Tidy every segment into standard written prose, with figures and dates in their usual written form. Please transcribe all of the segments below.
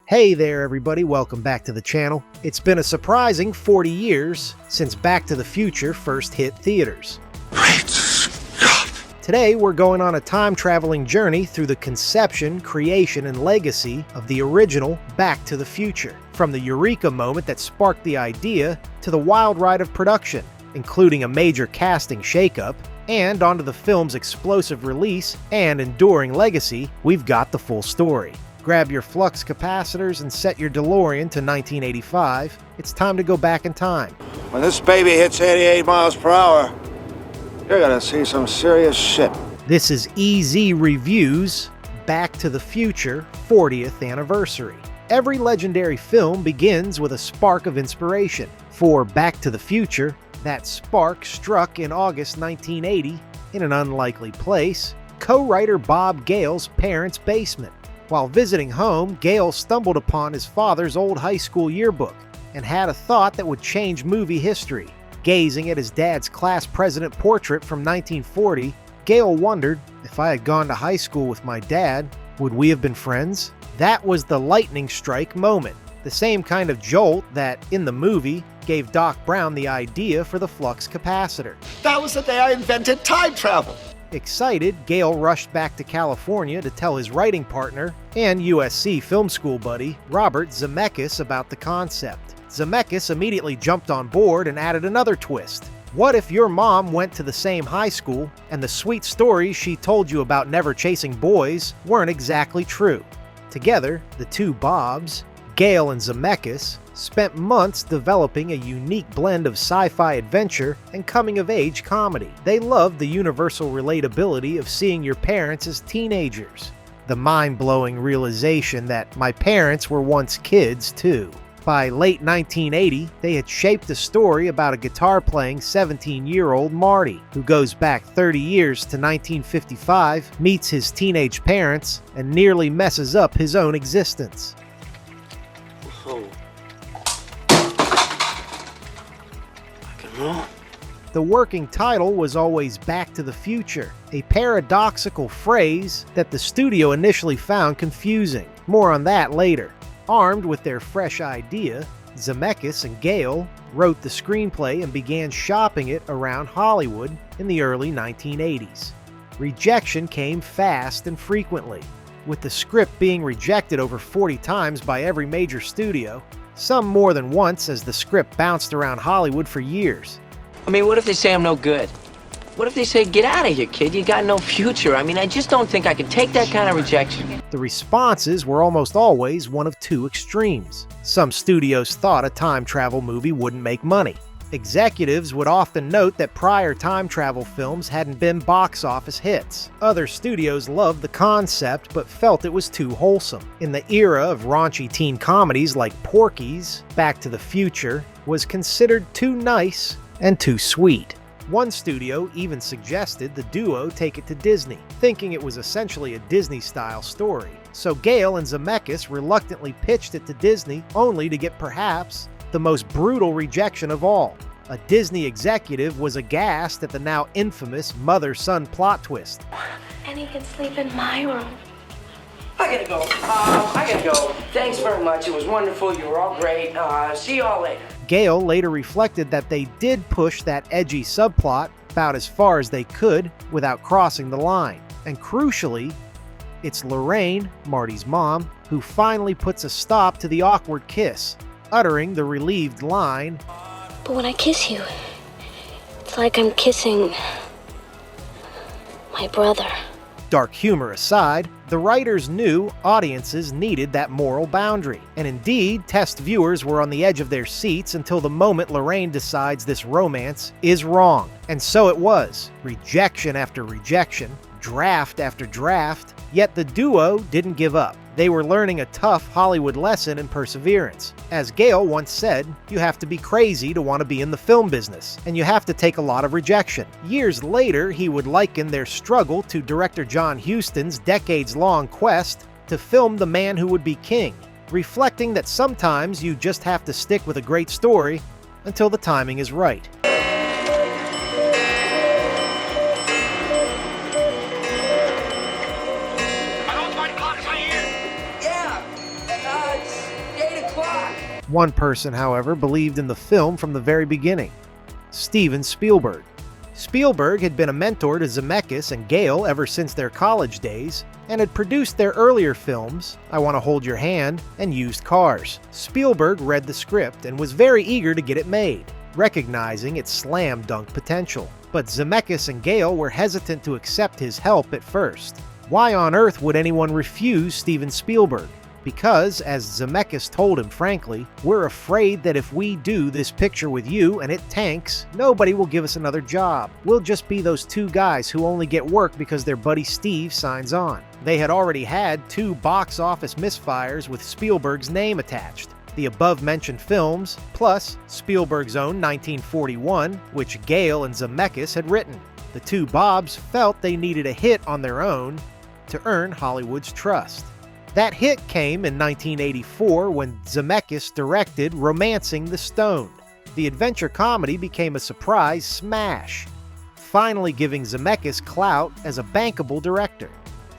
Hey there everybody, welcome back to the channel. It's been a surprising 40 years since Back to the Future first hit theaters. Great Scott! Today we're going on a time-traveling journey through the conception, creation, and legacy of the original Back to the Future. From the eureka moment that sparked the idea to the wild ride of production, including a major casting shakeup, and onto the film's explosive release and enduring legacy, we've got the full story. Grab your Flux capacitors and set your Delorean to 1985. It's time to go back in time. When this baby hits 88 miles per hour, you're gonna see some serious shit. This is EZ Review's Back to the Future 40th Anniversary. Every legendary film begins with a spark of inspiration. For Back to the Future, that spark struck in August 1980 in an unlikely place, co-writer Bob Gale's parents' basement. While visiting home, Gale stumbled upon his father's old high school yearbook and had a thought that would change movie history. Gazing at his dad's class president portrait from 1940, Gale wondered, if I had gone to high school with my dad, would we have been friends? That was the lightning strike moment, the same kind of jolt that, in the movie, gave Doc Brown the idea for the Flux capacitor. That was the day I invented time travel. Excited, Gale rushed back to California to tell his writing partner and USC film school buddy, Robert Zemeckis, about the concept. Zemeckis immediately jumped on board and added another twist. What if your mom went to the same high school and the sweet stories she told you about never chasing boys weren't exactly true? Together, the two Bobs, Gale and Zemeckis, spent months developing a unique blend of sci-fi adventure and coming-of-age comedy. They loved the universal relatability of seeing your parents as teenagers. The mind-blowing realization that my parents were once kids, too. By late 1980, they had shaped a story about a guitar-playing 17-year-old Marty, who goes back 30 years to 1955, meets his teenage parents, and nearly messes up his own existence. Oh. The working title was always Back to the Future, a paradoxical phrase that the studio initially found confusing. More on that later. Armed with their fresh idea, Zemeckis and Gale wrote the screenplay and began shopping it around Hollywood in the early 1980s. Rejection came fast and frequently, with the script being rejected over 40 times by every major studio, some more than once as the script bounced around Hollywood for years. I mean, what if they say I'm no good? What if they say, get out of here, kid, you got no future? I mean, I just don't think I can take that kind of rejection. The responses were almost always one of two extremes. Some studios thought a time travel movie wouldn't make money. Executives would often note that prior time travel films hadn't been box office hits. Other studios loved the concept but felt it was too wholesome. In the era of raunchy teen comedies like Porky's, Back to the Future was considered too nice and too sweet. One studio even suggested the duo take it to Disney, thinking it was essentially a Disney-style story. So Gale and Zemeckis reluctantly pitched it to Disney, only to get perhaps the most brutal rejection of all. A Disney executive was aghast at the now infamous mother-son plot twist. And he can sleep in my room. I gotta go. I gotta go. Thanks very much. It was wonderful. You were all great. See you all later. Gale later reflected that they did push that edgy subplot about as far as they could without crossing the line. And crucially, it's Lorraine, Marty's mom, who finally puts a stop to the awkward kiss, uttering the relieved line, But when I kiss you, it's like I'm kissing my brother. Dark humor aside, the writers knew audiences needed that moral boundary. And indeed, test viewers were on the edge of their seats until the moment Lorraine decides this romance is wrong. And so it was. Rejection after rejection, draft after draft, yet the duo didn't give up. They were learning a tough Hollywood lesson in perseverance. As Gale once said, you have to be crazy to want to be in the film business, and you have to take a lot of rejection. Years later, he would liken their struggle to director John Huston's decades-long quest to film The Man Who Would Be King, reflecting that sometimes you just have to stick with a great story until the timing is right. One person, however, believed in the film from the very beginning: Steven Spielberg. Spielberg had been a mentor to Zemeckis and Gale ever since their college days, and had produced their earlier films, I Want to Hold Your Hand and Used Cars. Spielberg read the script and was very eager to get it made, recognizing its slam dunk potential. But Zemeckis and Gale were hesitant to accept his help at first. Why on earth would anyone refuse Steven Spielberg? Because, as Zemeckis told him frankly, "We're afraid that if we do this picture with you and it tanks, nobody will give us another job. We'll just be those two guys who only get work because their buddy Steve signs on." They had already had 2 box office misfires with Spielberg's name attached: the above-mentioned films, plus Spielberg's own 1941, which Gale and Zemeckis had written. The two Bobs felt they needed a hit on their own to earn Hollywood's trust. That hit came in 1984 when Zemeckis directed Romancing the Stone. The adventure comedy became a surprise smash, finally giving Zemeckis clout as a bankable director.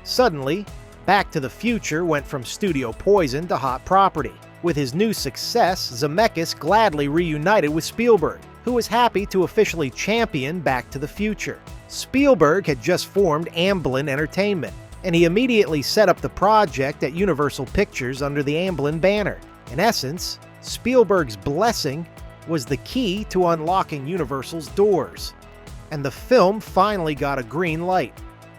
Suddenly, Back to the Future went from studio poison to hot property. With his new success, Zemeckis gladly reunited with Spielberg, who was happy to officially champion Back to the Future. Spielberg had just formed Amblin Entertainment, and he immediately set up the project at Universal Pictures under the Amblin banner. In essence, Spielberg's blessing was the key to unlocking Universal's doors. And the film finally got a green light.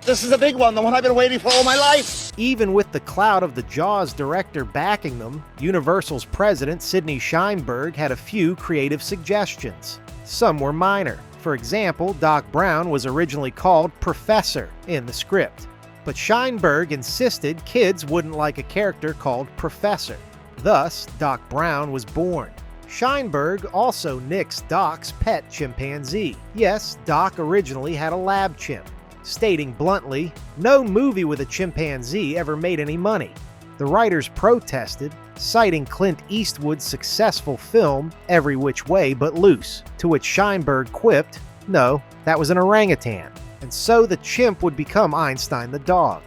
This is a big one, the one I've been waiting for all my life. Even with the clout of the Jaws director backing them, Universal's president Sidney Sheinberg had a few creative suggestions. Some were minor. For example, Doc Brown was originally called Professor in the script. But Sheinberg insisted kids wouldn't like a character called Professor. Thus, Doc Brown was born. Sheinberg also nixed Doc's pet chimpanzee. Yes, Doc originally had a lab chimp, stating bluntly, no movie with a chimpanzee ever made any money. The writers protested, citing Clint Eastwood's successful film Every Which Way But Loose, to which Sheinberg quipped, no, that was an orangutan. And so the chimp would become Einstein the dog.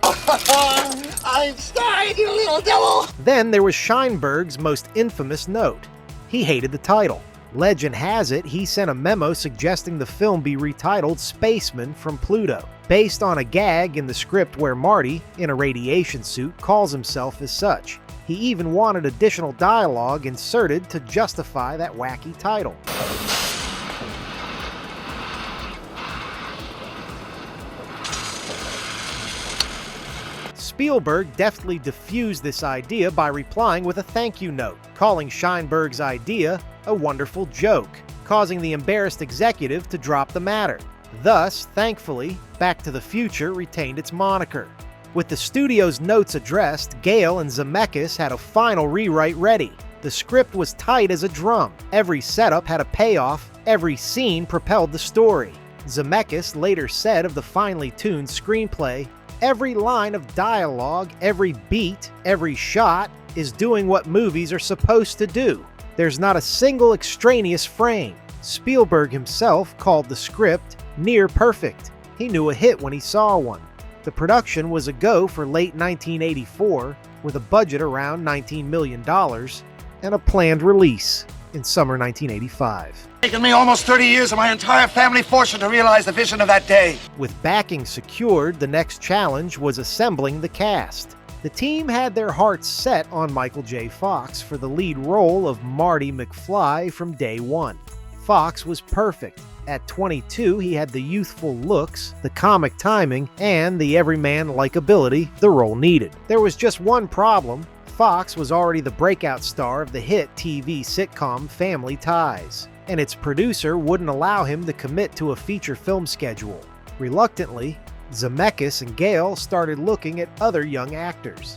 Einstein, you little devil! Then there was Sheinberg's most infamous note. He hated the title. Legend has it he sent a memo suggesting the film be retitled Spaceman from Pluto, based on a gag in the script where Marty, in a radiation suit, calls himself as such. He even wanted additional dialogue inserted to justify that wacky title. Spielberg deftly diffused this idea by replying with a thank you note, calling Sheinberg's idea a wonderful joke, causing the embarrassed executive to drop the matter. Thus, thankfully, Back to the Future retained its moniker. With the studio's notes addressed, Gale and Zemeckis had a final rewrite ready. The script was tight as a drum. Every setup had a payoff, every scene propelled the story. Zemeckis later said of the finely tuned screenplay, every line of dialogue, every beat, every shot is doing what movies are supposed to do. There's not a single extraneous frame. Spielberg himself called the script near perfect. He knew a hit when he saw one. The production was a go for late 1984, with a budget around $19 million and a planned release in summer 1985. It's taken me almost 30 years of my entire family fortune to realize the vision of that day. With backing secured, the next challenge was assembling the cast. The team had their hearts set on Michael J. Fox for the lead role of Marty McFly from day one. Fox was perfect. At 22, he had the youthful looks, the comic timing, and the everyman likability the role needed. There was just one problem. Fox was already the breakout star of the hit TV sitcom Family Ties, and its producer wouldn't allow him to commit to a feature film schedule. Reluctantly, Zemeckis and Gale started looking at other young actors.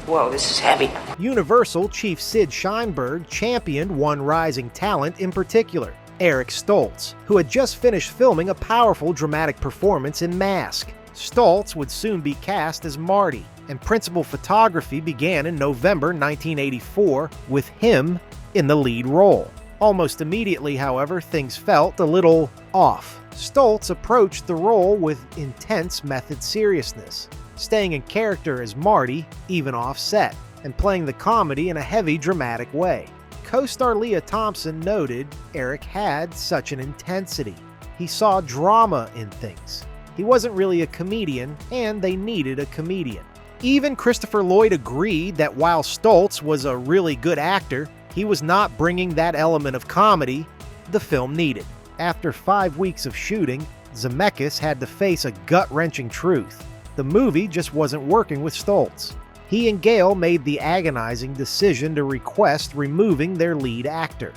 Whoa, this is heavy. Universal chief Sid Sheinberg championed one rising talent in particular, Eric Stoltz, who had just finished filming a powerful dramatic performance in Mask. Stoltz would soon be cast as Marty, and principal photography began in November 1984 with him in the lead role. Almost immediately, however, things felt a little off. Stoltz approached the role with intense method seriousness, staying in character as Marty, even off set. and playing the comedy in a heavy, dramatic way. Co-star Leah Thompson noted Eric had such an intensity. He saw drama in things. He wasn't really a comedian, and they needed a comedian. Even Christopher Lloyd agreed that while Stoltz was a really good actor, he was not bringing that element of comedy the film needed. After 5 weeks of shooting, Zemeckis had to face a gut-wrenching truth. The movie just wasn't working with Stoltz. He and Gale made the agonizing decision to request removing their lead actor,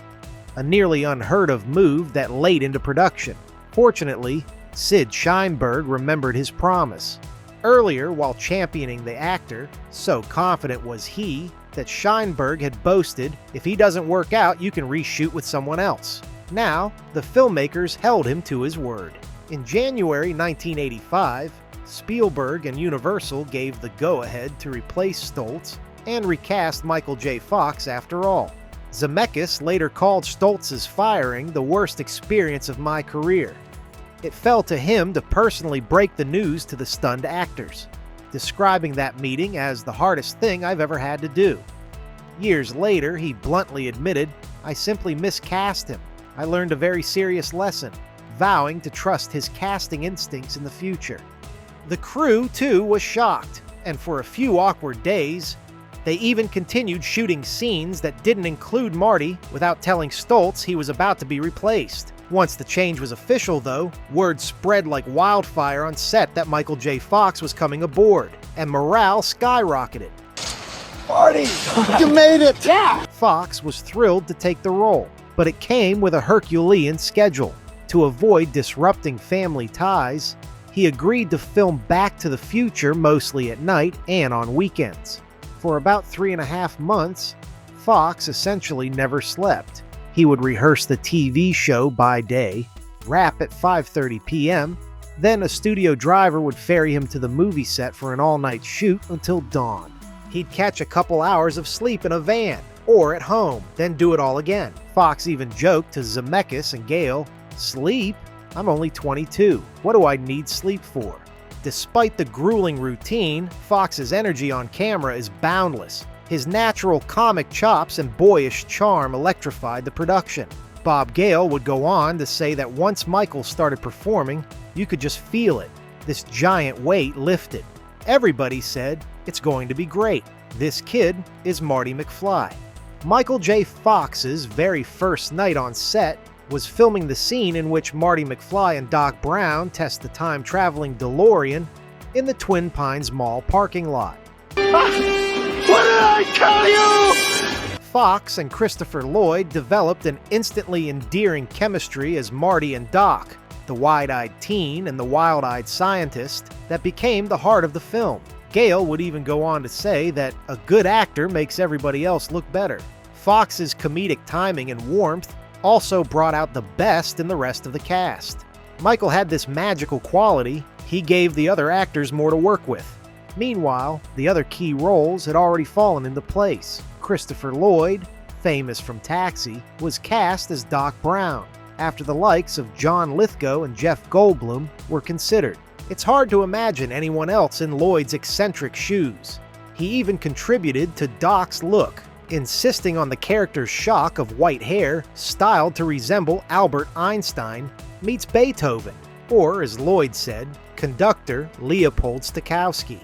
a nearly unheard-of move that late into production. Fortunately, Sid Sheinberg remembered his promise. Earlier, while championing the actor, so confident was he that Sheinberg had boasted, "If he doesn't work out, you can reshoot with someone else." Now, the filmmakers held him to his word. In January 1985, Spielberg and Universal gave the go-ahead to replace Stoltz and recast Michael J. Fox after all. Zemeckis later called Stoltz's firing the worst experience of my career. It fell to him to personally break the news to the stunned actors, describing that meeting as the hardest thing I've ever had to do. Years later, he bluntly admitted, "I simply miscast him. I learned a very serious lesson, vowing to trust his casting instincts in the future." The crew, too, was shocked, and for a few awkward days, they even continued shooting scenes that didn't include Marty without telling Stoltz he was about to be replaced. Once the change was official, though, word spread like wildfire on set that Michael J. Fox was coming aboard, and morale skyrocketed. Marty, you made it! Yeah! Fox was thrilled to take the role, but it came with a Herculean schedule. To avoid disrupting family ties, he agreed to film Back to the Future mostly at night and on weekends. For about 3.5 months, Fox essentially never slept. He would rehearse the TV show by day, wrap at 5:30 p.m., then a studio driver would ferry him to the movie set for an all-night shoot until dawn. He'd catch a couple hours of sleep in a van, or at home, then do it all again. Fox even joked to Zemeckis and Gale, "Sleep? I'm only 22. What do I need sleep for?" Despite the grueling routine, Fox's energy on camera is boundless. His natural comic chops and boyish charm electrified the production. Bob Gale would go on to say that once Michael started performing, you could just feel it. This giant weight lifted. Everybody said, "It's going to be great. This kid is Marty McFly." Michael J. Fox's very first night on set was filming the scene in which Marty McFly and Doc Brown test the time-traveling Delorean in the Twin Pines Mall parking lot. What did I tell you? Fox and Christopher Lloyd developed an instantly endearing chemistry as Marty and Doc, the wide-eyed teen and the wild-eyed scientist that became the heart of the film. Gale would even go on to say that a good actor makes everybody else look better. Fox's comedic timing and warmth also brought out the best in the rest of the cast. Michael had this magical quality, he gave the other actors more to work with. Meanwhile, the other key roles had already fallen into place. Christopher Lloyd, famous from Taxi, was cast as Doc Brown, after the likes of John Lithgow and Jeff Goldblum were considered. It's hard to imagine anyone else in Lloyd's eccentric shoes. He even contributed to Doc's look, insisting on the character's shock of white hair styled to resemble Albert Einstein meets Beethoven, or as Lloyd said, conductor Leopold Stokowski.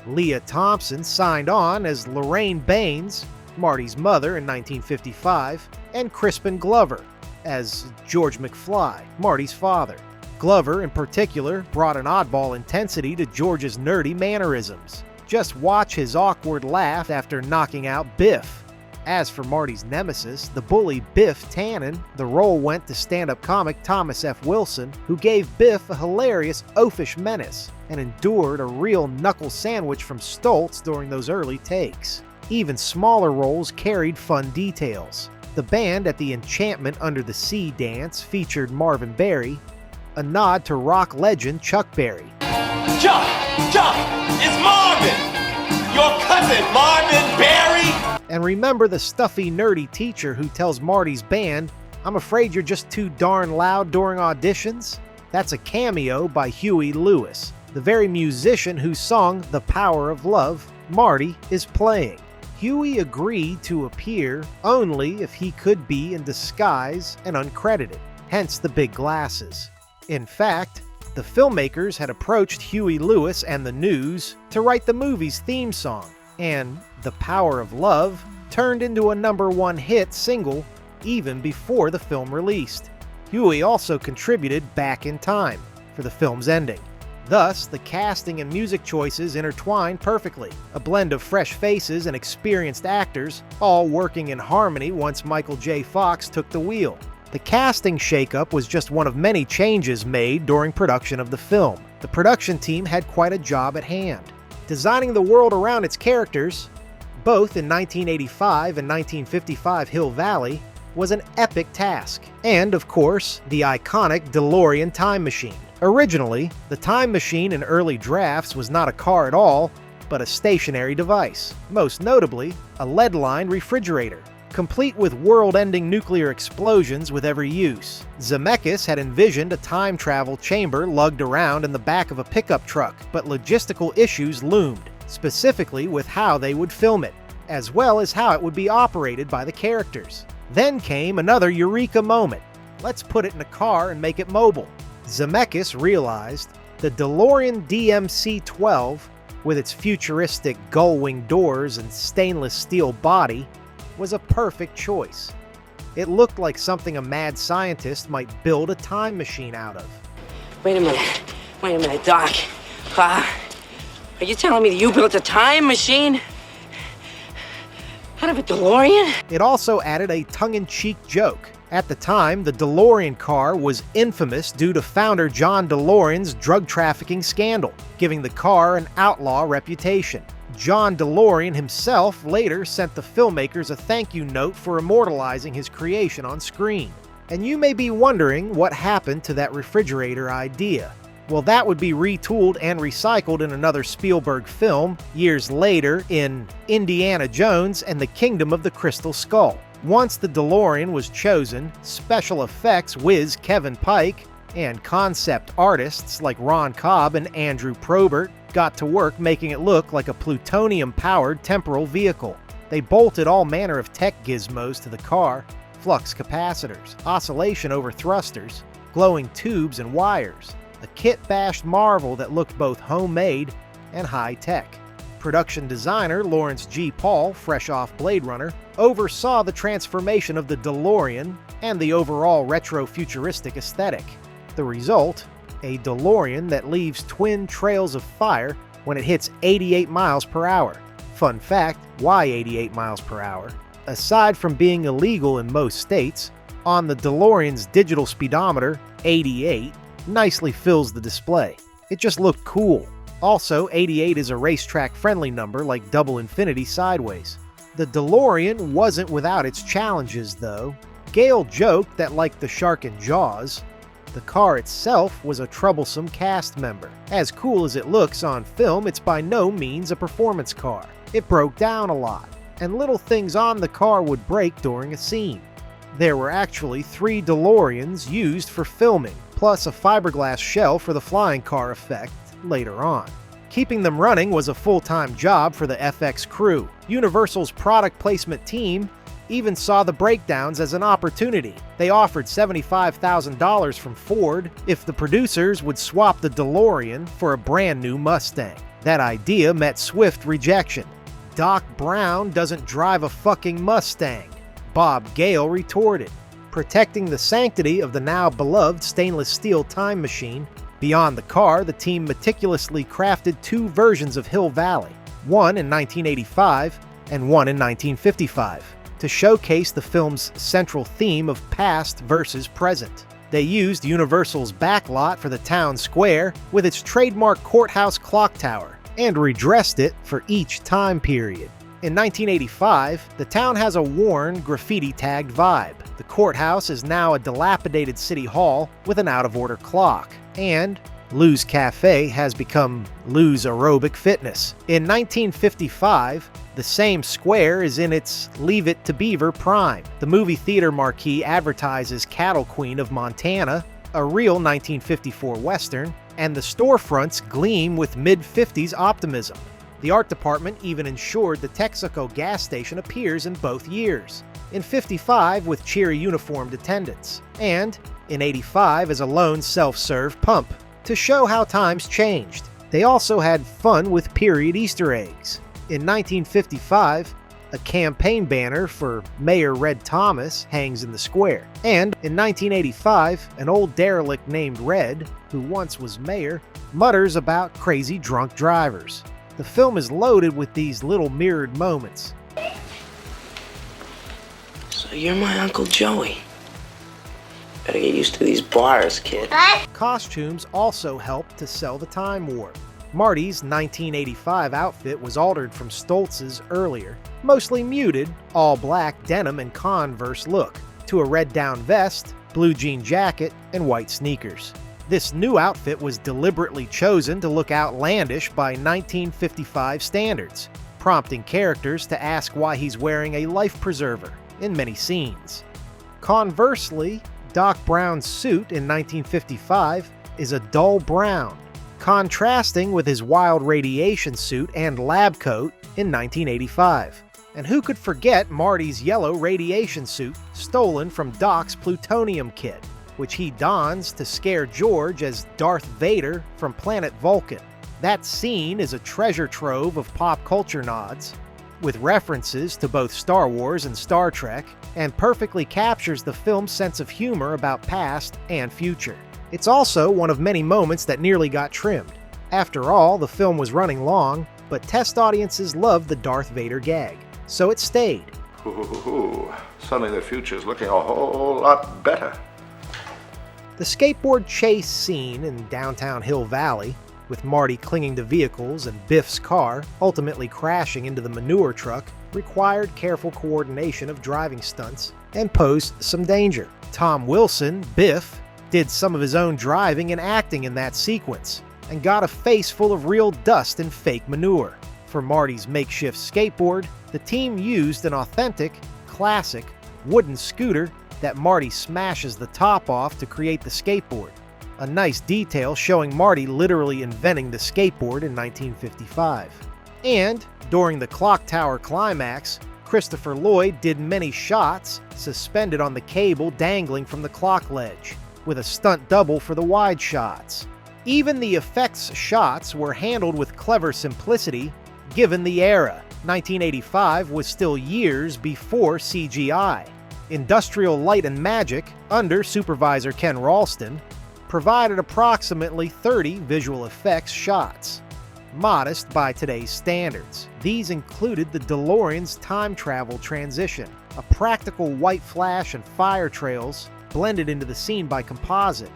Leah Thompson signed on as Lorraine Baines, Marty's mother in 1955, and Crispin Glover as George McFly, Marty's father. Glover, in particular, brought an oddball intensity to George's nerdy mannerisms. Just watch his awkward laugh after knocking out Biff. As for Marty's nemesis, the bully Biff Tannen, the role went to stand-up comic Thomas F. Wilson, who gave Biff a hilarious oafish menace and endured a real knuckle sandwich from Stoltz during those early takes. Even smaller roles carried fun details. The band at the Enchantment Under the Sea dance featured Marvin Berry, a nod to rock legend Chuck Berry. Chuck! It's Marvin! Your cousin, Marvin Berry! And remember the stuffy, nerdy teacher who tells Marty's band, "I'm afraid you're just too darn loud during auditions"? That's a cameo by Huey Lewis, the very musician whose song The Power of Love Marty is playing. Huey agreed to appear only if he could be in disguise and uncredited, hence the big glasses. In fact, the filmmakers had approached Huey Lewis and the News to write the movie's theme song, and The Power of Love turned into a #1 hit single even before the film released. Huey also contributed Back in Time for the film's ending. Thus, the casting and music choices intertwined perfectly, a blend of fresh faces and experienced actors, all working in harmony once Michael J. Fox took the wheel. The casting shakeup was just one of many changes made during production of the film. The production team had quite a job at hand. Designing the world around its characters, both in 1985 and 1955 Hill Valley, was an epic task. And, of course, the iconic DeLorean time machine. Originally, the time machine in early drafts was not a car at all, but a stationary device, most notably a lead-lined refrigerator, complete with world-ending nuclear explosions with every use. Zemeckis had envisioned a time travel chamber lugged around in the back of a pickup truck, but logistical issues loomed, specifically with how they would film it, as well as how it would be operated by the characters. Then came another eureka moment. Let's put it in a car and make it mobile. Zemeckis realized the DeLorean DMC-12, with its futuristic gull-wing doors and stainless steel body, was a perfect choice. It looked like something a mad scientist might build a time machine out of. Wait a minute, Doc. Are you telling me that you built a time machine out of a DeLorean? It also added a tongue-in-cheek joke. At the time, the DeLorean car was infamous due to founder John DeLorean's drug trafficking scandal, giving the car an outlaw reputation. John DeLorean himself later sent the filmmakers a thank you note for immortalizing his creation on screen. And you may be wondering what happened to that refrigerator idea. Well, that would be retooled and recycled in another Spielberg film years later in Indiana Jones and the Kingdom of the Crystal Skull. Once the DeLorean was chosen, special effects whiz Kevin Pike and concept artists like Ron Cobb and Andrew Probert got to work making it look like a plutonium-powered temporal vehicle. They bolted all manner of tech gizmos to the car: flux capacitors, oscillation over thrusters, glowing tubes and wires, a kit-bashed marvel that looked both homemade and high-tech. Production designer Lawrence G. Paul, fresh off Blade Runner, oversaw the transformation of the DeLorean and the overall retro-futuristic aesthetic. The result? A DeLorean that leaves twin trails of fire when it hits 88 miles per hour. Fun fact, why 88 miles per hour? Aside from being illegal in most states, on the DeLorean's digital speedometer, 88 nicely fills the display. It just looked cool. Also, 88 is a racetrack-friendly number like double infinity sideways. The DeLorean wasn't without its challenges, though. Gale joked that, like the shark in Jaws, the car itself was a troublesome cast member. As cool as it looks on film, it's by no means a performance car. It broke down a lot, and little things on the car would break during a scene. There were actually 3 DeLoreans used for filming, plus a fiberglass shell for the flying car effect later on. Keeping them running was a full-time job for the FX crew. Universal's product placement team even saw the breakdowns as an opportunity. They offered $75,000 from Ford if the producers would swap the DeLorean for a brand new Mustang. That idea met swift rejection. Doc Brown doesn't drive a fucking Mustang, Bob Gale retorted. Protecting the sanctity of the now beloved stainless steel time machine, beyond the car, the team meticulously crafted 2 versions of Hill Valley, one in 1985 and one in 1955, to showcase the film's central theme of past versus present. They used Universal's backlot for the town square with its trademark courthouse clock tower, and redressed it for each time period. In 1985, the town has a worn, graffiti-tagged vibe. The courthouse is now a dilapidated city hall with an out-of-order clock, and Lou's Cafe has become Lou's Aerobic Fitness. In 1955, the same square is in its Leave It to Beaver prime. The movie theater marquee advertises Cattle Queen of Montana, a real 1954 Western, and the storefronts gleam with mid-50s optimism. The art department even ensured the Texaco gas station appears in both years. In '55 with cheery uniformed attendants, and in '85 as a lone self-serve pump, to show how times changed. They also had fun with period Easter eggs. In 1955, a campaign banner for Mayor Red Thomas hangs in the square. And in 1985, an old derelict named Red, who once was mayor, mutters about crazy drunk drivers. The film is loaded with these little mirrored moments. So you're my Uncle Joey. Better get used to these bars, kid. Costumes also helped to sell the time warp. Marty's 1985 outfit was altered from Stoltz's earlier, mostly muted, all-black denim and Converse look, to a red down vest, blue jean jacket, and white sneakers. This new outfit was deliberately chosen to look outlandish by 1955 standards, prompting characters to ask why he's wearing a life preserver in many scenes. Conversely, Doc Brown's suit in 1955 is a dull brown, contrasting with his wild radiation suit and lab coat in 1985. And who could forget Marty's yellow radiation suit stolen from Doc's plutonium kit, which he dons to scare George as Darth Vader from planet Vulcan. That scene is a treasure trove of pop culture nods, with references to both Star Wars and Star Trek, and perfectly captures the film's sense of humor about past and future. It's also one of many moments that nearly got trimmed. After all, the film was running long, but test audiences loved the Darth Vader gag, so it stayed. Ooh, suddenly the future's looking a whole lot better. The skateboard chase scene in downtown Hill Valley, with Marty clinging to vehicles and Biff's car ultimately crashing into the manure truck, required careful coordination of driving stunts and posed some danger. Tom Wilson, Biff, did some of his own driving and acting in that sequence, and got a face full of real dust and fake manure. For Marty's makeshift skateboard, the team used an authentic, classic, wooden scooter that Marty smashes the top off to create the skateboard. A nice detail showing Marty literally inventing the skateboard in 1955. And, during the clock tower climax, Christopher Lloyd did many shots suspended on the cable dangling from the clock ledge, with a stunt double for the wide shots. Even the effects shots were handled with clever simplicity, given the era. 1985 was still years before CGI. Industrial Light and Magic, under supervisor Ken Ralston, provided approximately 30 visual effects shots. Modest by today's standards, these included the DeLorean's time travel transition, a practical white flash and fire trails blended into the scene by composite.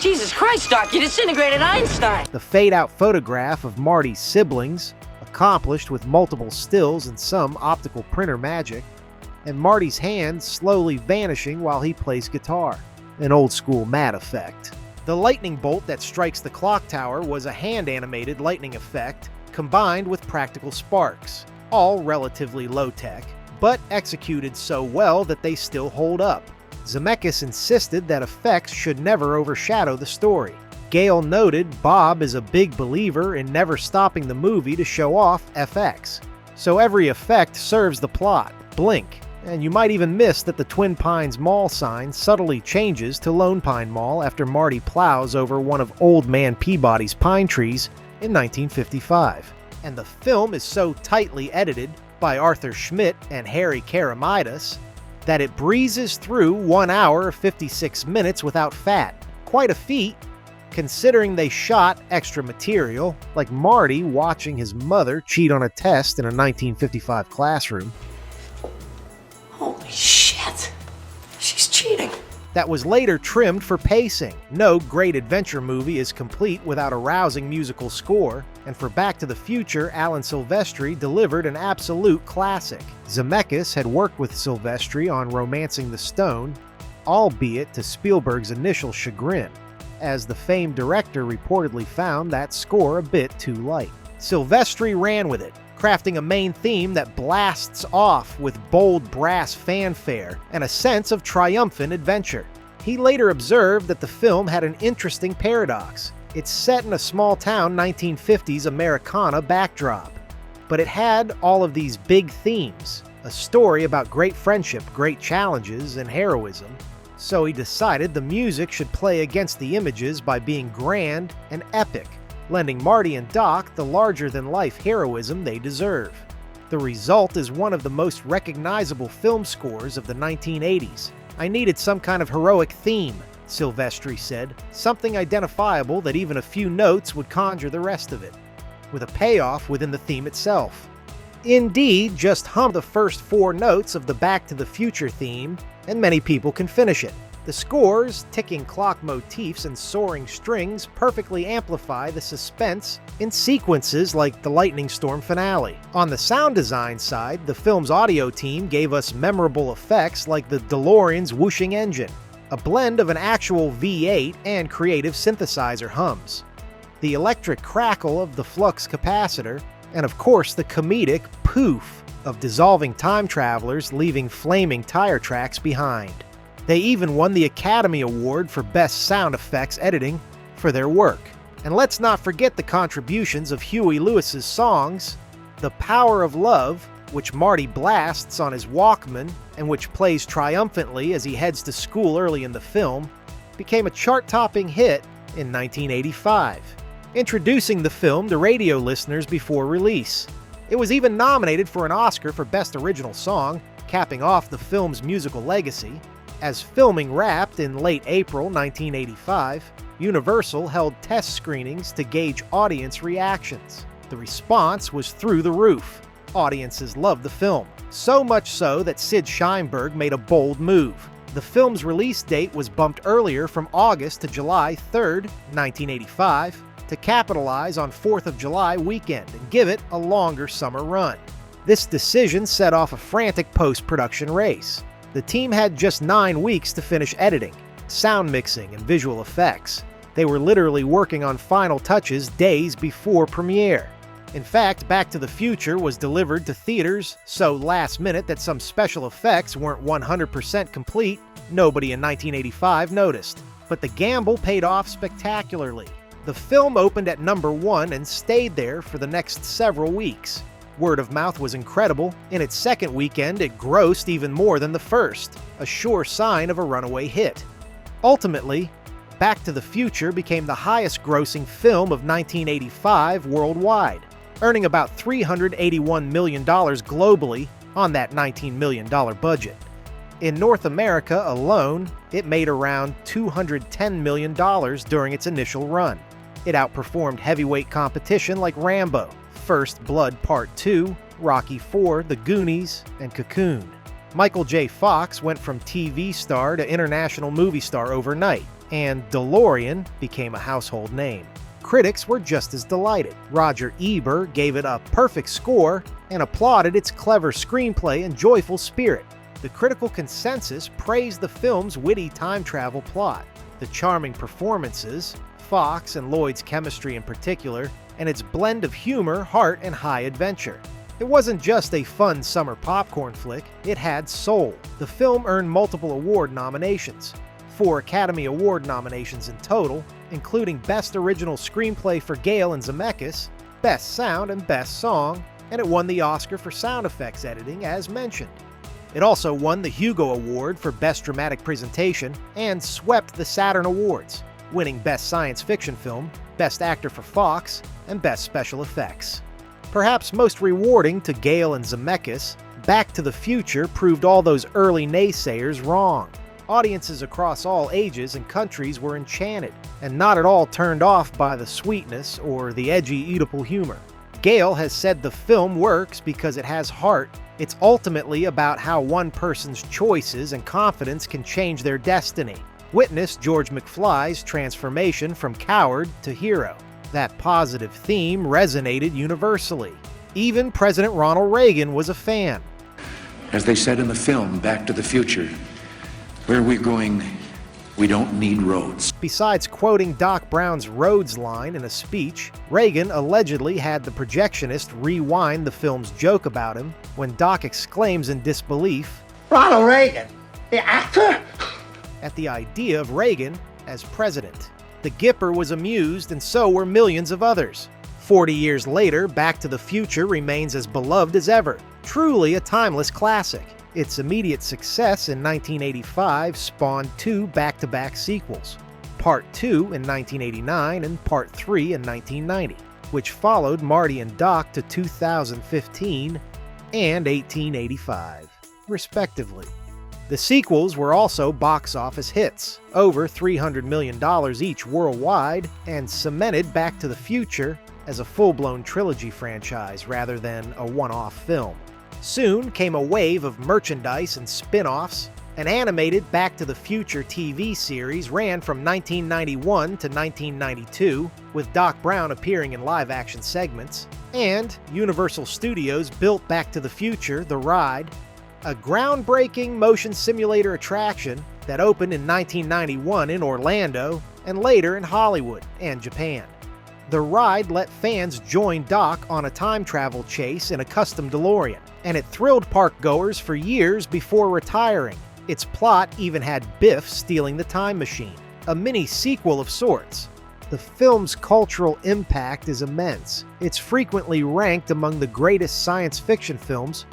Jesus Christ, Doc, you disintegrated Einstein! The fade-out photograph of Marty's siblings, accomplished with multiple stills and some optical printer magic, and Marty's hand slowly vanishing while he plays guitar. An old-school Mad effect. The lightning bolt that strikes the clock tower was a hand-animated lightning effect combined with practical sparks, all relatively low-tech, but executed so well that they still hold up. Zemeckis insisted that effects should never overshadow the story. Gale noted Bob is a big believer in never stopping the movie to show off FX, so every effect serves the plot. Blink, and you might even miss that the Twin Pines Mall sign subtly changes to Lone Pine Mall after Marty plows over one of Old Man Peabody's pine trees in 1955. And the film is so tightly edited by Arthur Schmidt and Harry Karamidas that it breezes through 1 hour 56 minutes without fat. Quite a feat, considering they shot extra material, like Marty watching his mother cheat on a test in a 1955 classroom. Holy shit. She's cheating. That was later trimmed for pacing. No great adventure movie is complete without a rousing musical score, and for Back to the Future, Alan Silvestri delivered an absolute classic. Zemeckis had worked with Silvestri on Romancing the Stone, albeit to Spielberg's initial chagrin, as the famed director reportedly found that score a bit too light. Silvestri ran with it, crafting a main theme that blasts off with bold brass fanfare and a sense of triumphant adventure. He later observed that the film had an interesting paradox. It's set in a small-town 1950s Americana backdrop, but it had all of these big themes, a story about great friendship, great challenges, and heroism. So he decided the music should play against the images by being grand and epic, lending Marty and Doc the larger-than-life heroism they deserve. The result is one of the most recognizable film scores of the 1980s. "I needed some kind of heroic theme," Silvestri said, "something identifiable that even a few notes would conjure the rest of it, with a payoff within the theme itself." Indeed, just hum the first 4 notes of the Back to the Future theme, and many people can finish it. The score's ticking clock motifs and soaring strings perfectly amplify the suspense in sequences like the lightning storm finale. On the sound design side, the film's audio team gave us memorable effects like the Delorean's whooshing engine, a blend of an actual V8 and creative synthesizer hums, the electric crackle of the Flux capacitor, and of course the comedic poof of dissolving time travelers leaving flaming tire tracks behind. They even won the Academy Award for Best Sound Effects Editing for their work. And let's not forget the contributions of Huey Lewis's songs. The Power of Love, which Marty blasts on his Walkman and which plays triumphantly as he heads to school early in the film, became a chart-topping hit in 1985, introducing the film to radio listeners before release. It was even nominated for an Oscar for Best Original Song, capping off the film's musical legacy. As filming wrapped in late April 1985, Universal held test screenings to gauge audience reactions. The response was through the roof. Audiences loved the film, so much so that Sid Sheinberg made a bold move. The film's release date was bumped earlier from August to July 3, 1985, to capitalize on 4th of July weekend and give it a longer summer run. This decision set off a frantic post-production race. The team had just 9 weeks to finish editing, sound mixing, and visual effects. They were literally working on final touches days before premiere. In fact, Back to the Future was delivered to theaters so last minute that some special effects weren't 100% complete. Nobody in 1985 noticed. But the gamble paid off spectacularly. The film opened at number 1 and stayed there for the next several weeks. Word of mouth was incredible. In its second weekend, it grossed even more than the first, a sure sign of a runaway hit. Ultimately, Back to the Future became the highest-grossing film of 1985 worldwide, earning about $381 million globally on that $19 million budget. In North America alone, it made around $210 million during its initial run. It outperformed heavyweight competition like Rambo, First Blood Part 2, Rocky IV, The Goonies, and Cocoon. Michael J. Fox went from TV star to international movie star overnight, and Delorean became a household name. Critics were just as delighted. Roger Ebert gave it a perfect score and applauded its clever screenplay and joyful spirit. The critical consensus praised the film's witty time travel plot, the charming performances, Fox and Lloyd's chemistry in particular, and its blend of humor, heart, and high adventure. It wasn't just a fun summer popcorn flick, it had soul. The film earned multiple award nominations, 4 Academy Award nominations in total, including Best Original Screenplay for Gale and Zemeckis, Best Sound and Best Song, and it won the Oscar for Sound Effects Editing as mentioned. It also won the Hugo Award for Best Dramatic Presentation and swept the Saturn Awards, winning Best Science Fiction Film, Best Actor for Fox, and Best Special Effects. Perhaps most rewarding to Gale and Zemeckis, Back to the Future proved all those early naysayers wrong. Audiences across all ages and countries were enchanted, and not at all turned off by the sweetness or the edgy, Oedipal humor. Gale has said the film works because it has heart. It's ultimately about how one person's choices and confidence can change their destiny. Witness George McFly's transformation from coward to hero. That positive theme resonated universally. Even President Ronald Reagan was a fan. As they said in the film, Back to the Future, where we're going, we don't need roads. Besides quoting Doc Brown's Roads line in a speech, Reagan allegedly had the projectionist rewind the film's joke about him when Doc exclaims in disbelief, Ronald Reagan, the actor? At the idea of Reagan as president. The Gipper was amused, and so were millions of others. 40 years later, Back to the Future remains as beloved as ever, truly a timeless classic. Its immediate success in 1985 spawned two back-to-back sequels, Part 2 in 1989 and Part 3 in 1990, which followed Marty and Doc to 2015 and 1885, respectively. The sequels were also box office hits, over $300 million each worldwide, and cemented Back to the Future as a full-blown trilogy franchise rather than a one-off film. Soon came a wave of merchandise and spin-offs. An animated Back to the Future TV series ran from 1991 to 1992, with Doc Brown appearing in live-action segments, and Universal Studios built Back to the Future: The Ride, a groundbreaking motion simulator attraction that opened in 1991 in Orlando and later in Hollywood and Japan. The ride let fans join Doc on a time travel chase in a custom Delorean, and it thrilled park-goers for years before retiring. Its plot even had Biff stealing the time machine, a mini-sequel of sorts. The film's cultural impact is immense. It's frequently ranked among the greatest science fiction films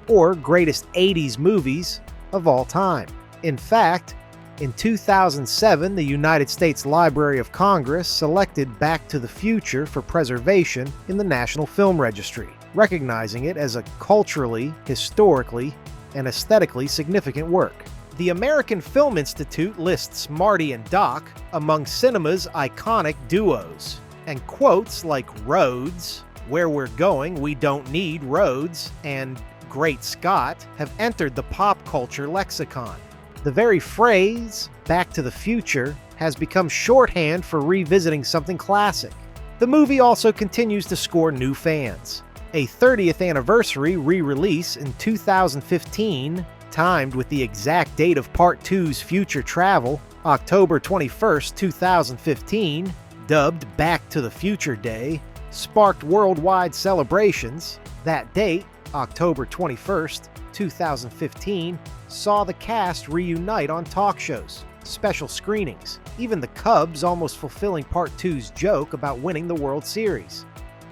or greatest 80s movies of all time. In fact, in 2007, the United States Library of Congress selected Back to the Future for preservation in the National Film Registry, recognizing it as a culturally, historically, and aesthetically significant work. The American Film Institute lists Marty and Doc among cinema's iconic duos, and quotes like "Roads," "Where we're going, we don't need roads," and "Great Scott" have entered the pop culture lexicon. The very phrase, Back to the Future, has become shorthand for revisiting something classic. The movie also continues to score new fans. A 30th anniversary re-release in 2015, timed with the exact date of Part 2's future travel, October 21st, 2015, dubbed Back to the Future Day, sparked worldwide celebrations. That date, October 21st, 2015, saw the cast reunite on talk shows, special screenings, even the Cubs almost fulfilling Part 2's joke about winning the World Series.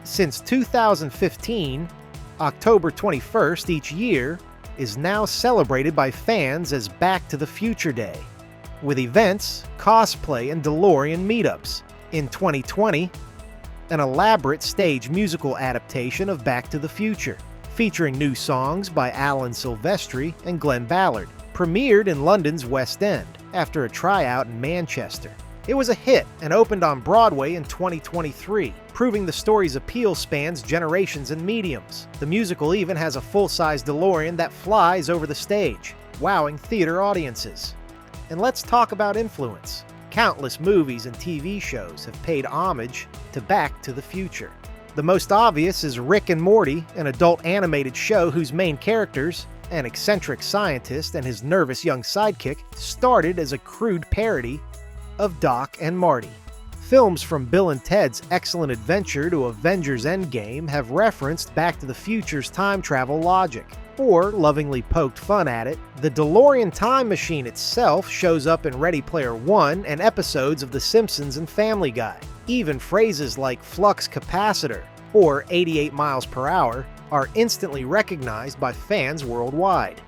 Since 2015, October 21st each year is now celebrated by fans as Back to the Future Day, with events, cosplay, and Delorean meetups. In 2020, an elaborate stage musical adaptation of Back to the Future, featuring new songs by Alan Silvestri and Glenn Ballard, premiered in London's West End after a tryout in Manchester. It was a hit and opened on Broadway in 2023, proving the story's appeal spans generations and mediums. The musical even has a full-size DeLorean that flies over the stage, wowing theater audiences. And let's talk about influence. Countless movies and TV shows have paid homage to Back to the Future. The most obvious is Rick and Morty, an adult animated show whose main characters, an eccentric scientist and his nervous young sidekick, started as a crude parody of Doc and Marty. Films from Bill and Ted's Excellent Adventure to Avengers Endgame have referenced Back to the Future's time travel logic, or lovingly poked fun at it. The DeLorean time machine itself shows up in Ready Player One and episodes of The Simpsons and Family Guy. Even phrases like Flux Capacitor or 88 miles per hour are instantly recognized by fans worldwide.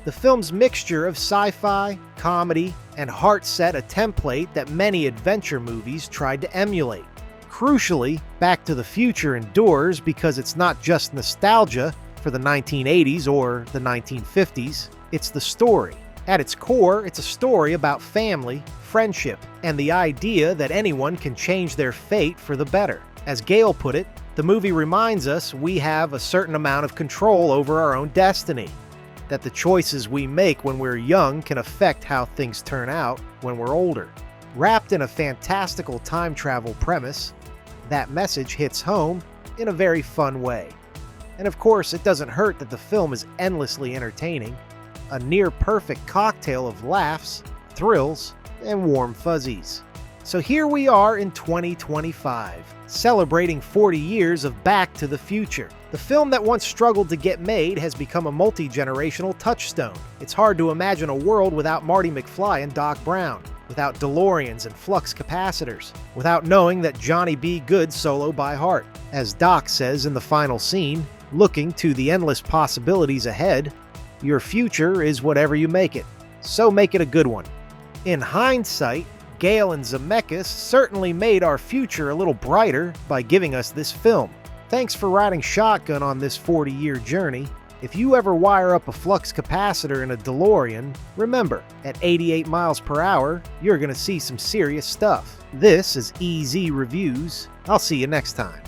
The film's mixture of sci-fi, comedy, and heart set a template that many adventure movies tried to emulate. Crucially, Back to the Future endures because it's not just nostalgia for the 1980s or the 1950s, it's the story. At its core, it's a story about family, friendship, and the idea that anyone can change their fate for the better. As Gale put it, the movie reminds us we have a certain amount of control over our own destiny, that the choices we make when we're young can affect how things turn out when we're older. Wrapped in a fantastical time travel premise, that message hits home in a very fun way. And of course, it doesn't hurt that the film is endlessly entertaining, a near-perfect cocktail of laughs, thrills, and warm fuzzies. So here we are in 2025, celebrating 40 years of Back to the Future. The film that once struggled to get made has become a multi-generational touchstone. It's hard to imagine a world without Marty McFly and Doc Brown. without DeLoreans and Flux capacitors, without knowing that Johnny B. Good's solo by heart. As Doc says in the final scene, looking to the endless possibilities ahead, your future is whatever you make it, so make it a good one. In hindsight, Gale and Zemeckis certainly made our future a little brighter by giving us this film. Thanks for riding shotgun on this 40-year journey. If you ever wire up a flux capacitor in a DeLorean, remember, at 88 miles per hour, you're gonna see some serious stuff. This is EZ Reviews. I'll see you next time.